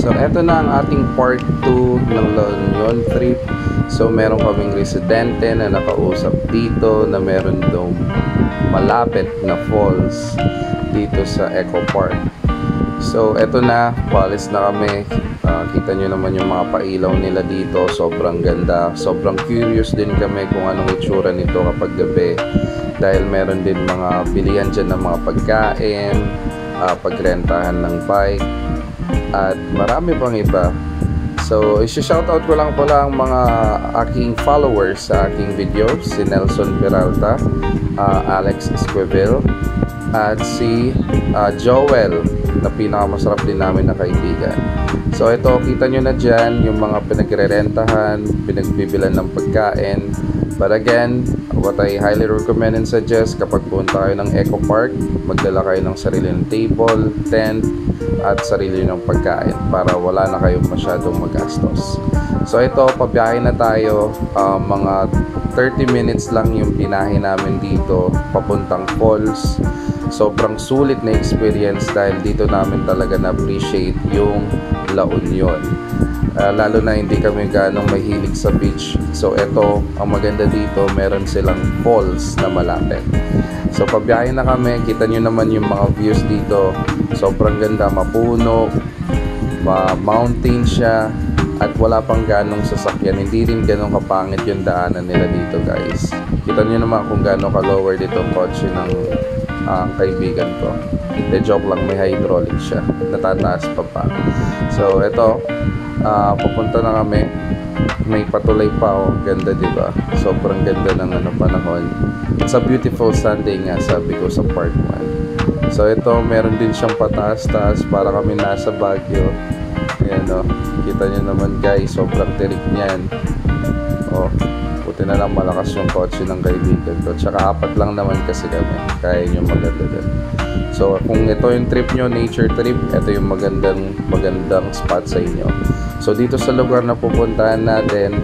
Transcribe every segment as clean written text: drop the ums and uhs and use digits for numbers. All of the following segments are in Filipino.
So eto na ang ating part 2 ng La Union trip. So meron kaming residente na nakausap dito na meron daw malapit na falls dito sa Eco Park. So eto na, paalis na kami. Kita nyo naman yung mga pailaw nila dito, sobrang ganda. Sobrang curious din kami kung anong itsura nito kapag gabi, dahil meron din mga bilihan dyan ng mga pagkain, pagrentahan ng bike, at marami pang iba. So isi-shoutout ko lang pala ang mga aking followers sa aking video, si Nelson Peralta, Alex Esquivel, at si Joel, na pinakamasarap din namin na kaibigan. So ito, kita nyo na dyan yung mga pinagre-rentahan, pinagbibilan ng pagkain. But again, what I highly recommend and suggest, kapag punta kayo ng Eco Park, magdala kayo ng sarili ng table, tent, at sarili ng pagkain para wala na kayong masyadong magastos. So ito, pabiyahe na tayo. Mga 30 minutes lang yung binahe namin dito papuntang falls. Sobrang sulit na experience dahil dito namin talaga na-appreciate yung La Union. Lalo na hindi kami ganong mahilig sa beach. So eto, ang maganda dito, meron silang falls na malapit. So pabiyahe na kami, kita nyo naman yung mga views dito. Sobrang ganda, mapuno, mountain siya, at wala pang ganong sasakyan. Hindi rin ganong kapangit yung daanan nila dito, guys. Kita nyo naman kung gano'ng ka-lower dito ang kotse ng kaibigan ko. De joke lang, may hydraulic siya, natataas pa. So eto, pupunta na kami. May patulay pa, oh. Ganda, diba? Sobrang ganda ng panahon. It's a beautiful Sunday nga, sabi ko sa part 1. So ito, meron din siyang pataas-taas para kami nasa Baguio. Ayan, oh. Kita nyo naman, guys, sobrang tirik niyan. Oh, buti na lang malakas yung kotse ng kaibigan ko. Tsaka 4 lang naman kasi kami, kaya nyo maganda din. So kung ito yung trip nyo, nature trip, ito yung magandang spot sa inyo. So dito sa lugar na pupuntahan natin,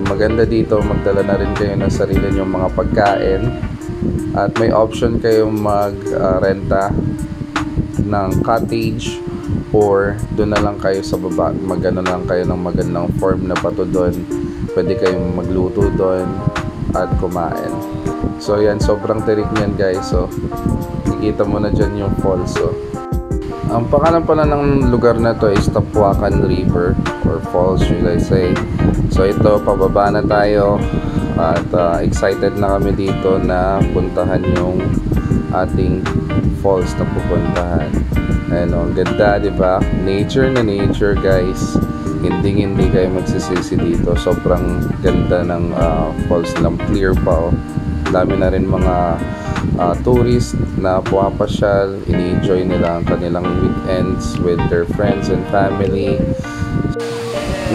maganda dito, magdala na rin kayo ng sarili nyong mga pagkain, at may option kayong mag-renta ng cottage, or doon na lang kayo sa baba, magano lang kayo ng magandang form na pato doon. Pwede kayong magluto doon at kumain. So yan, sobrang tirik niyan, guys. So nakikita mo na dyan yung falls. So ang pangalan pala ng lugar na to is Tapuacan River, or falls should I say. So ito, pababa na tayo, at excited na kami dito na puntahan yung ating falls na pupuntahan. Ayan, ang ganda, diba? Nature na nature, guys. Hindi kayo magsisisi dito. Sobrang ganda ng falls ng clear pa, oh. Dami na rin mga tourist na pumapasyal, ini-enjoy nila ang kanilang weekends with their friends and family.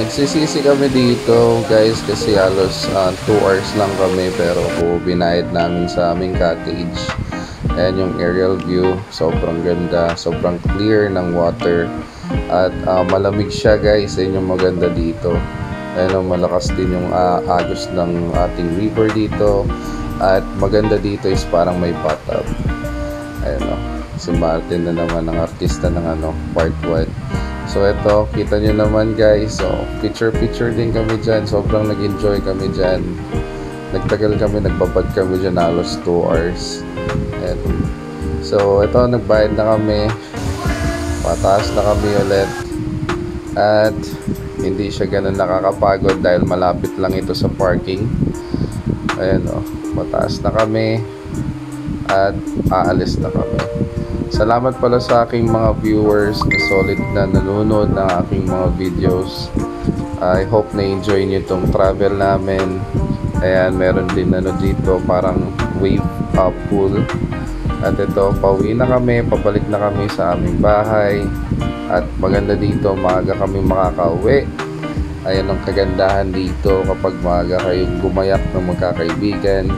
Nagsisisi kami dito, guys, kasi halos 2 hours lang kami, pero binayad namin sa aming cottage. Ayan yung aerial view, sobrang ganda, sobrang clear ng water, at malamig siya, guys. Ayan yung maganda dito. Ayan, malakas din yung agos ng ating river dito. At maganda dito is parang may bathtub. Ayan, si Martin na naman ang artista ng part 1. So ito, kita nyo naman, guys. So picture din kami dyan. Sobrang nag-enjoy kami dyan. Nagtagal kami, nagbabad kami dyan halos 2 hours. Ayan. So ito, nagbayad na kami. Pataas na kami ulit. At hindi siya ganun nakakapagod dahil malapit lang ito sa parking. Ayan, mataas na kami at aalis na kami. Salamat pala sa aking mga viewers na solid na nanonood ng aking mga videos. I hope na enjoy niyo itong travel namin. Ayan, meron din dito parang wave pool. At ito, pauwi na kami, pabalik na kami sa aming bahay. At maganda dito, maaga kami makakauwi. Ayan ang kagandahan dito kapag maaga kayong gumayak ng magkakaibigan.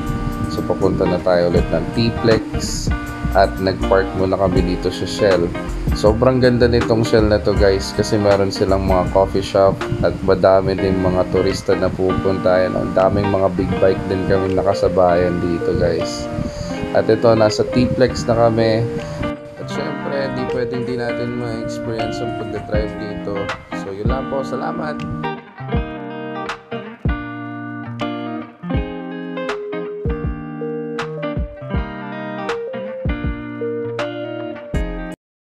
So papunta na tayo ulit ng T-Plex, at nagpark muna kami dito sa Shell. Sobrang ganda nitong Shell na to, guys, kasi meron silang mga coffee shop, at madami din mga turista na pupunta. Ayan, ang daming mga big bike din kami nakasabayan dito, guys. At ito, nasa T-Plex na kami. At syempre, di pwedeng di natin ma-experience yung pagdadrive dito. So yun lang po, salamat.